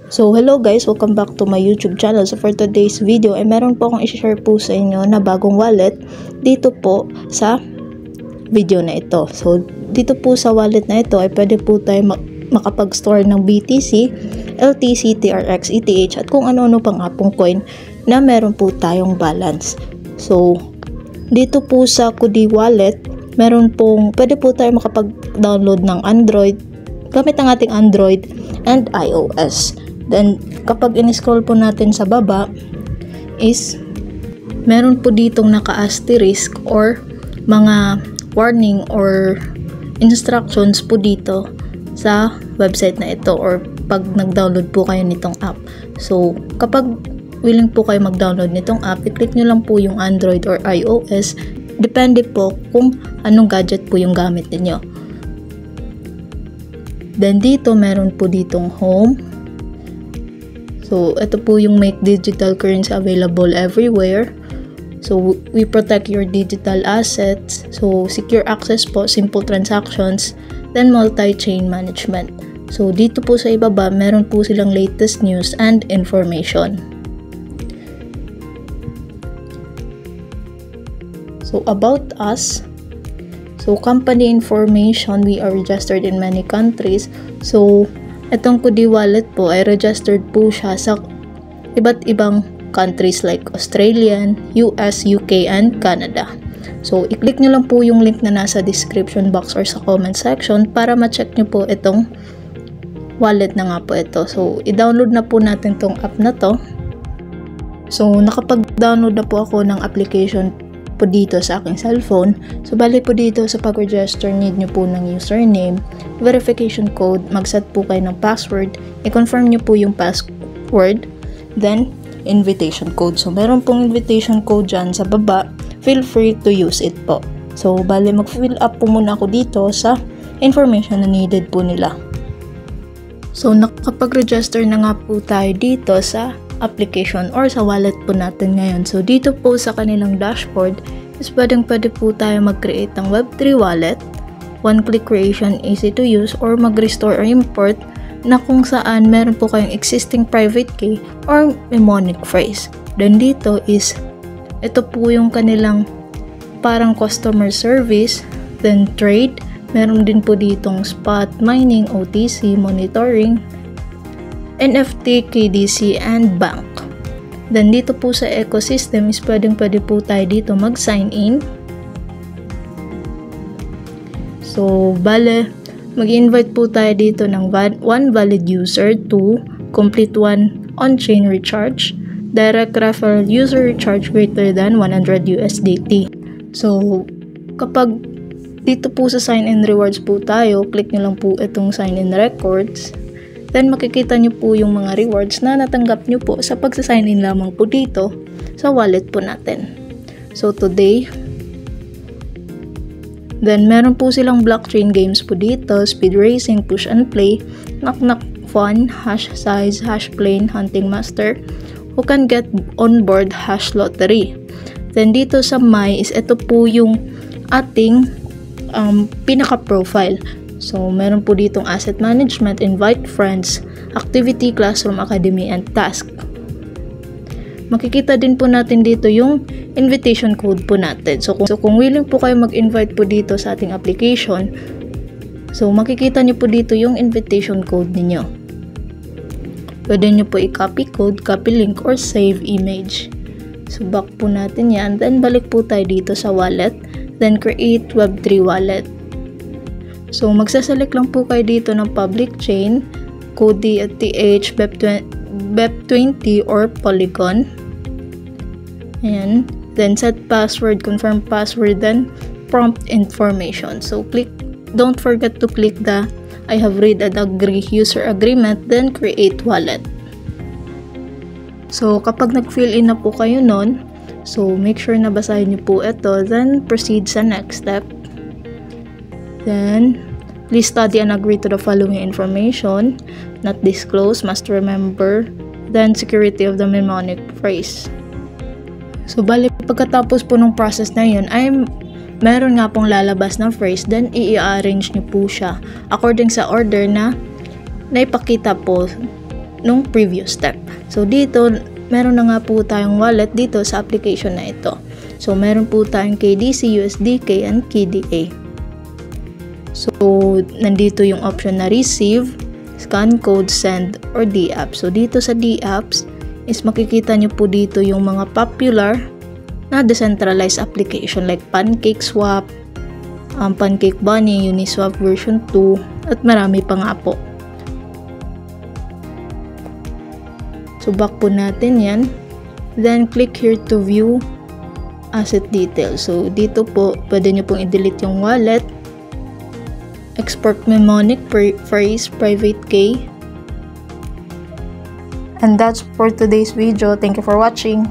So hello guys, welcome back to my YouTube channel. So for today's video ay meron po akong i-share po sa inyo na bagong wallet dito po sa video na ito. So dito po sa wallet na ito ay pwede po tayo makapag-store ng BTC, LTC, TRX, ETH at kung ano-ano pang apong coin na meron po tayong balance. So dito po sa Kudi wallet, meron pong pwede po tayo makapag-download ng Android gamit ang ating Android and iOS. Then, kapag in-scroll po natin sa baba is meron po ditong naka-asterisk or mga warning or instructions po dito sa website na ito or pag nag-download po kayo nitong app. So, kapag willing po kayo mag-download nitong app, i-click nyo lang po yung Android or iOS. Depende po kung anong gadget po yung gamit niyo. Then, dito meron po ditong home. So, ito po yung make digital currency available everywhere. So, we protect your digital assets. So, secure access po, simple transactions, then multi-chain management. So, dito po sa ibaba, meron po silang latest news and information. So, about us. So, company information, we are registered in many countries. So, itong Kudi wallet po ay registered po siya sa iba't ibang countries like Australian, US, UK, and Canada. So, i-click nyo lang po yung link na nasa description box or sa comment section para ma-check nyo po itong wallet na nga po ito. So, i-download na po natin itong app na to. So, nakapag-download na po ako ng application po dito sa aking cellphone. So, bali po dito sa pag-register, need nyo po ng username, verification code, mag-set po kayo ng password, i-confirm nyo po yung password, then invitation code. So, meron pong invitation code dyan sa baba. Feel free to use it po. So, bali mag-fill up po muna ako dito sa information na needed po nila. So, nakapag-register na nga po tayo dito sa application or sa wallet po natin ngayon. So, dito po sa kanilang dashboard is pwede po tayo mag-create ng Web3 wallet, one-click creation, easy to use, or mag-restore or import na kung saan meron po kayong existing private key or mnemonic phrase. Then dito is ito po yung kanilang parang customer service, then trade, meron din po ditong spot, mining, OTC, monitoring, NFT, KDC, and bank. Then dito po sa ecosystem is pwede po tayo dito mag-sign in. So, bale, mag-invite po tayo dito ng one valid user to complete one on-chain recharge, direct referral user recharge greater than 100 USDT. So, kapag dito po sa sign in rewards po tayo, click nyo lang po itong sign in records. Then, makikita nyo po yung mga rewards na natanggap nyo po sa pagsasign in lamang po dito sa wallet po natin. So, today, then, meron po silang blockchain games po dito, speed racing, push and play, knock-knock fun, hash size, hash plane, hunting master, who can get on board hash lottery. Then, dito sa my is ito po yung ating pinaka-profile. So, meron po ditong asset management, invite friends, activity, classroom, academy, and task. Makikita din po natin dito yung invitation code po natin. So kung willing po kayo mag-invite po dito sa ating application, so makikita nyo po dito yung invitation code ninyo. Pwede nyo po i-copy code, copy link, or save image. So back po natin yan. Then balik po tayo dito sa wallet. Then create Web3 wallet. So, magsaselect lang po kayo dito ng public chain, Kudi at TH, BEP20 or Polygon. Ayan. Then, set password, confirm password, then prompt information. So, don't forget to click the I have read and agree user agreement, then create wallet. So, kapag nag-fill in na po kayo nun, so, make sure na basahin nyo po ito, then proceed sa next step. Then, please study and agree to the following information. Not disclose, must remember. Then, security of the mnemonic phrase. So, bali, pagkatapos po ng process na yun, ay meron nga pong lalabas na phrase. Then, i-arrange nyo po siya according sa order na naipakita po nung previous step. So dito, meron na nga po tayong wallet dito sa application na ito. So meron po tayong KDC, USDK, and KDA. So nandito yung option na receive, scan code, send, or DApps. So dito sa DApps is makikita nyo po dito yung mga popular na decentralized application like PancakeSwap, Pancake Bunny, Uniswap version 2, at marami pa nga po. So back po natin yan. Then click here to view asset details. So dito po pwede nyo pong i-delete yung wallet, export mnemonic, phrase, private key. And that's for today's video. Thank you for watching.